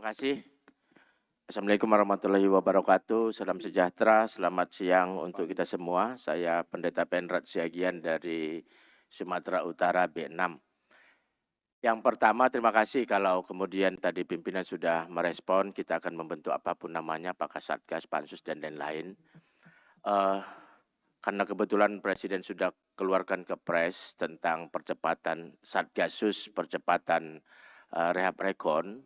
kasih. Assalamualaikum warahmatullahi wabarakatuh. Salam sejahtera, selamat siang untuk kita semua. Saya Pendeta Penrat Siagian dari Sumatera Utara B6. Yang pertama, terima kasih kalau kemudian tadi pimpinan sudah merespon, kita akan membentuk apapun namanya, apakah Satgas, Pansus, dan lain-lain. Karena kebetulan Presiden sudah keluarkan kepres tentang percepatan Satgasus, percepatan rehab rekon.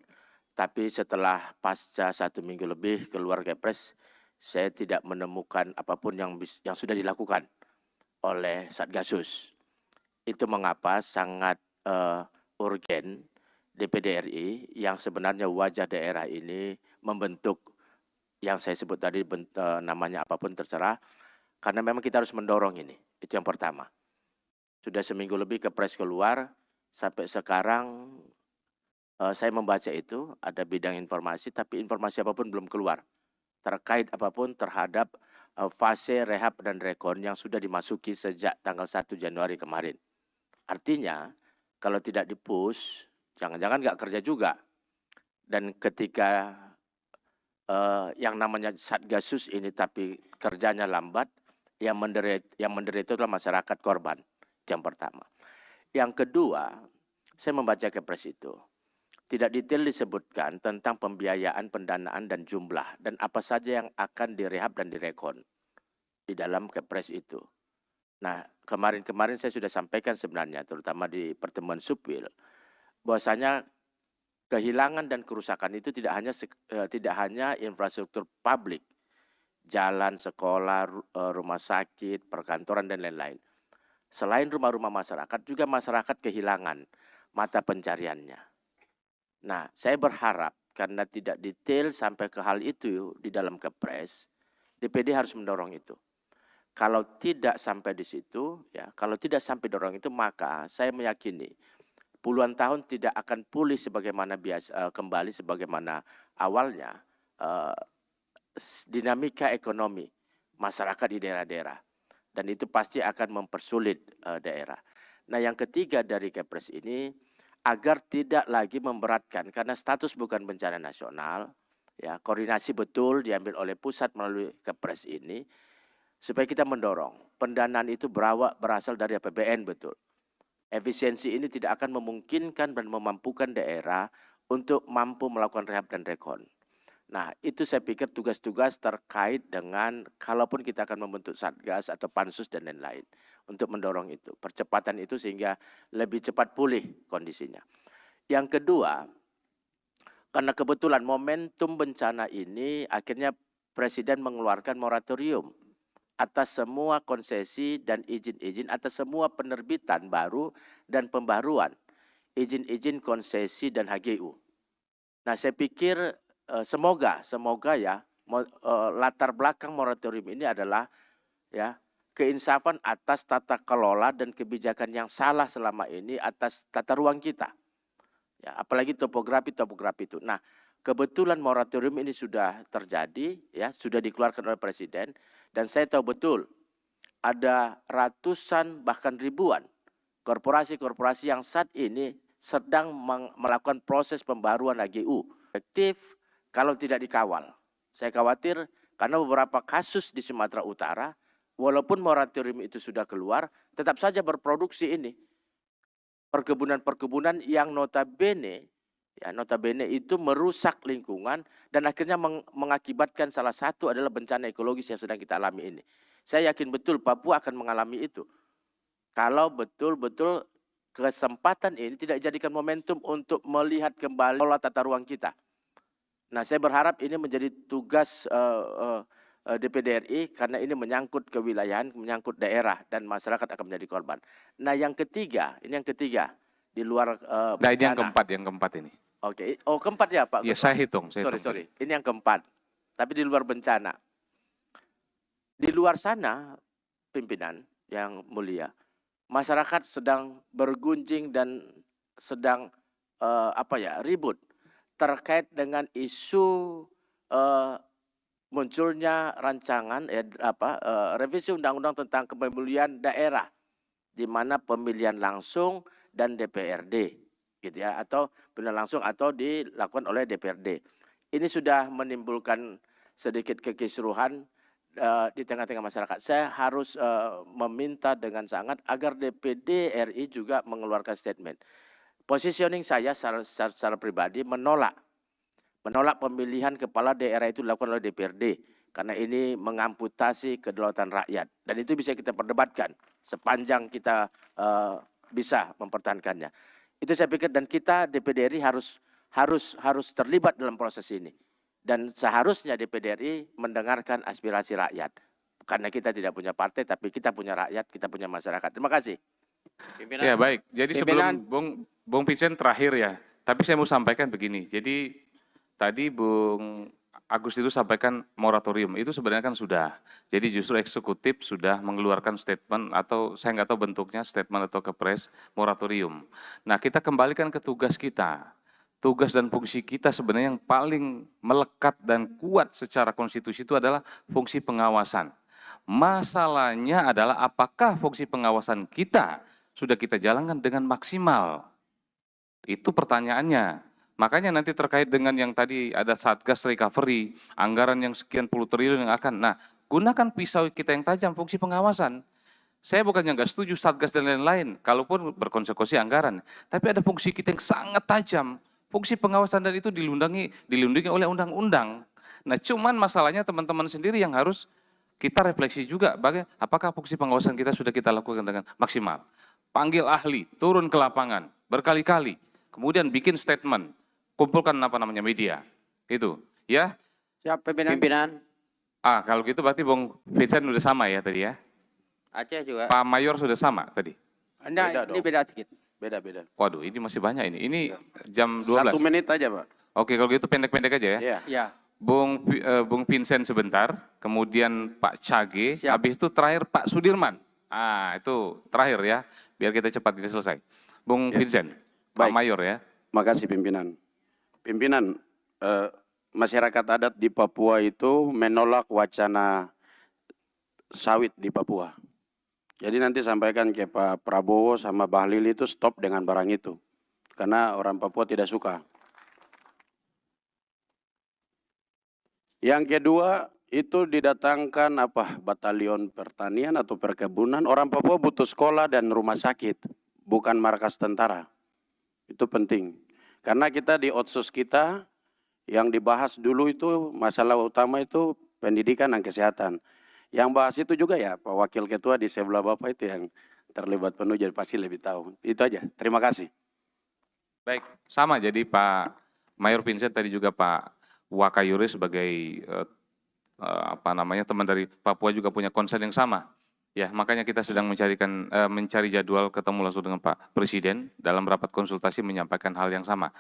Tapi setelah pasca 1 minggu lebih keluar kepres, saya tidak menemukan apapun yang sudah dilakukan oleh Satgasus. Itu mengapa sangat urgen DPD RI yang sebenarnya wajah daerah ini membentuk yang saya sebut tadi namanya apapun terserah, karena memang kita harus mendorong ini. Itu yang pertama. Sudah seminggu lebih kepres keluar, sampai sekarang saya membaca itu, ada bidang informasi, tapi informasi apapun belum keluar. Terkait apapun terhadap fase rehab dan rekon yang sudah dimasuki sejak tanggal 1 Januari kemarin. Artinya, kalau tidak di-push, jangan-jangan nggak kerja juga. Dan ketika yang namanya Satgasus ini tapi kerjanya lambat, yang menderita itu adalah masyarakat korban. Yang pertama. Yang kedua, saya membaca kepres itu. Tidak detail disebutkan tentang pembiayaan, pendanaan, dan jumlah, dan apa saja yang akan direhab dan direkon di dalam kepres itu. Nah, kemarin saya sudah sampaikan sebenarnya, terutama di pertemuan Supwil, bahwasanya kehilangan dan kerusakan itu tidak hanya infrastruktur publik, jalan, sekolah, rumah sakit, perkantoran, dan lain-lain. Selain rumah-rumah masyarakat, juga masyarakat kehilangan mata pencariannya. Nah, saya berharap karena tidak detail sampai ke hal itu di dalam kepres, DPD harus mendorong itu. Kalau tidak sampai di situ, ya, kalau tidak sampai dorong itu, maka saya meyakini puluhan tahun tidak akan pulih sebagaimana kembali sebagaimana awalnya dinamika ekonomi masyarakat di daerah-daerah, dan itu pasti akan mempersulit daerah. Nah, yang ketiga dari kepres ini, agar tidak lagi memberatkan, karena status bukan bencana nasional, ya, koordinasi betul diambil oleh pusat melalui kepres ini, supaya kita mendorong pendanaan itu berasal dari APBN betul. Efisiensi ini tidak akan memungkinkan dan memampukan daerah untuk mampu melakukan rehab dan rekon. Nah, itu saya pikir tugas-tugas terkait dengan kalaupun kita akan membentuk Satgas atau Pansus dan lain-lain untuk mendorong itu, percepatan itu sehingga lebih cepat pulih kondisinya. Yang kedua, karena kebetulan momentum bencana ini akhirnya Presiden mengeluarkan moratorium atas semua konsesi dan izin-izin, atas semua penerbitan baru dan pembaruan izin-izin konsesi dan HGU. Nah, saya pikir semoga ya latar belakang moratorium ini adalah ya keinsafan atas tata kelola dan kebijakan yang salah selama ini atas tata ruang kita. Ya, apalagi topografi itu. Nah, kebetulan moratorium ini sudah terjadi, ya, sudah dikeluarkan oleh Presiden, dan saya tahu betul ada ratusan bahkan ribuan korporasi-korporasi yang saat ini sedang melakukan proses pembaruan HGU. Efektif kalau tidak dikawal. Saya khawatir karena beberapa kasus di Sumatera Utara, walaupun moratorium itu sudah keluar, tetap saja berproduksi ini. Perkebunan-perkebunan yang notabene itu merusak lingkungan dan akhirnya mengakibatkan salah satu adalah bencana ekologis yang sedang kita alami ini. Saya yakin betul Papua akan mengalami itu. Kalau betul-betul kesempatan ini tidak dijadikan momentum untuk melihat kembali pola tata ruang kita. Nah, saya berharap ini menjadi tugas DPD RI karena ini menyangkut kewilayahan, menyangkut daerah dan masyarakat akan menjadi korban. Nah, yang ketiga di luar Nah, ini yang keempat ini. Oke, oh keempat ya Pak. Iya, saya hitung. Sorry. Ini yang keempat. Tapi di luar bencana. Di luar sana, pimpinan yang mulia, masyarakat sedang bergunjing dan sedang ribut terkait dengan isu munculnya rancangan revisi undang-undang tentang kepemilian daerah, di mana pemilihan langsung dan DPRD. gitu ya, atau pemilihan langsung atau dilakukan oleh DPRD. Ini sudah menimbulkan sedikit kekisruhan di tengah-tengah masyarakat. Saya harus meminta dengan sangat agar DPD RI juga mengeluarkan statement. Positioning saya secara pribadi menolak pemilihan kepala daerah itu dilakukan oleh DPRD karena ini mengamputasi kedaulatan rakyat, dan itu bisa kita perdebatkan sepanjang kita bisa mempertahankannya. Itu saya pikir, dan kita DPD RI harus terlibat dalam proses ini. Dan seharusnya DPD RI mendengarkan aspirasi rakyat. Karena kita tidak punya partai, tapi kita punya rakyat, kita punya masyarakat. Terima kasih. Pimpinan. Ya baik, jadi Pimpinan. sebelum Bung Vincent terakhir ya, tapi saya mau sampaikan begini. Jadi tadi Bung Agus itu sampaikan moratorium, itu sebenarnya kan sudah. Jadi justru eksekutif sudah mengeluarkan statement, atau saya nggak tahu bentuknya, statement atau kepres, moratorium. Nah, kita kembalikan ke tugas kita. Tugas dan fungsi kita sebenarnya yang paling melekat dan kuat secara konstitusi itu adalah fungsi pengawasan. Masalahnya adalah apakah fungsi pengawasan kita sudah kita jalankan dengan maksimal? Itu pertanyaannya. Makanya nanti terkait dengan yang tadi ada Satgas Recovery, anggaran yang sekian puluh triliun yang akan. Nah, gunakan pisau kita yang tajam, fungsi pengawasan. Saya bukannya nggak setuju Satgas dan lain-lain, kalaupun berkonsekuensi anggaran. Tapi ada fungsi kita yang sangat tajam. Fungsi pengawasan dan itu dilindungi oleh undang-undang. Nah, cuman masalahnya teman-teman sendiri yang harus kita refleksi juga, apakah fungsi pengawasan kita sudah kita lakukan dengan maksimal. Panggil ahli, turun ke lapangan, berkali-kali, kemudian bikin statement, kumpulkan media, itu, ya. Siap, pimpinan. Kalau gitu berarti Bung Vincent sudah sama ya tadi ya. Aceh juga. Pak Mayor sudah sama tadi. Anda, ini beda sedikit. Beda-beda. Waduh, ini masih banyak ini. Ini jam 12. 1 menit aja, Pak. Oke, kalau gitu pendek-pendek aja ya. Iya. Ya. Bung Vincent sebentar, kemudian Pak Cage, Siap. habis itu terakhir Pak Sudirman. Itu terakhir ya, biar kita cepat bisa selesai. Bung Vincent, Pak Baik. Mayor ya. Makasih pimpinan. Pimpinan, masyarakat adat di Papua itu menolak wacana sawit di Papua. Jadi nanti sampaikan ke Pak Prabowo sama Bahlil itu stop dengan barang itu. Karena orang Papua tidak suka. Yang kedua, itu didatangkan batalion pertanian atau perkebunan. Orang Papua butuh sekolah dan rumah sakit, bukan markas tentara. Itu penting. Karena kita di otsus kita, yang dibahas dulu itu masalah utama itu pendidikan dan kesehatan. Yang bahas itu juga ya Pak Wakil Ketua di sebelah Bapak itu yang terlibat penuh, jadi pasti lebih tahu. Itu aja, terima kasih. Baik, sama jadi Pak Mayor Vincent tadi juga Pak Wakayuri sebagai teman dari Papua juga punya concern yang sama. Ya, makanya kita sedang mencari jadwal ketemu langsung dengan Pak Presiden dalam rapat konsultasi menyampaikan hal yang sama.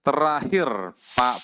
Terakhir Pak